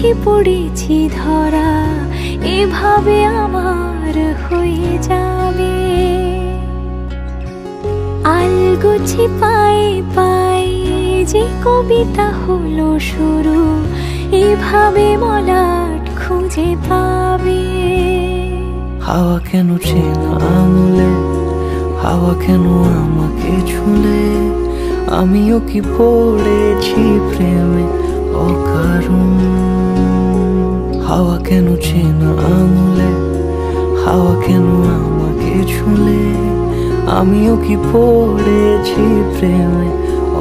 চোখে পড়েছি ধরা, এভাবে আমার হয়ে যাবে। আলগোছে পায়ে পায়ে যে কবিতা হলো শুরু, এভাবে মলাট খুঁজে পাবে। হাওয়া কেন চেনা আঙুলে, হাওয়া কেন আমাকে ছুলে, আমিও কি পড়েছি প্রেমে অকারণ। হাওয়া কেন চেনা আঙুলে, হাওয়া কেন আমাকে ছুলে, আমিও কি পড়েছি প্রেমে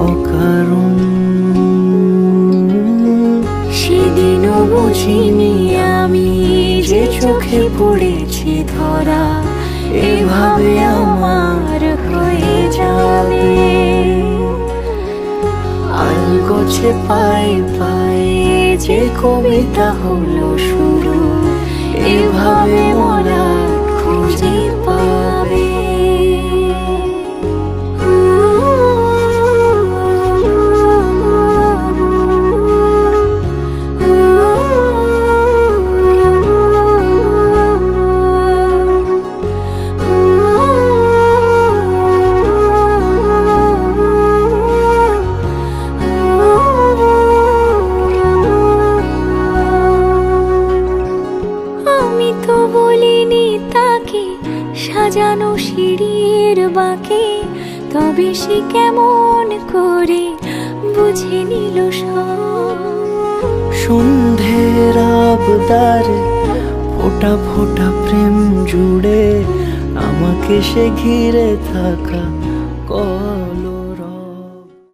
অকারণ। সেদিনও বুঝিনি আমি যে চোখে পড়েছি ধরা, এভাবে আমার হয়ে যাবে। আলগোছে পায়ে পায়ে যে কবিতা হলো শুরু, এভাবে মলাট খুঁজে পাবে। আমি তো বলিনি তাকে সাজানো সিঁড়ির বাঁকে, তবে সে কেমন করে বুঝে নিল সব। সন্ধ্যের আবদারে ফোটা ফোটা প্রেম জুড়ে আমাকে সে ঘিরে থাকা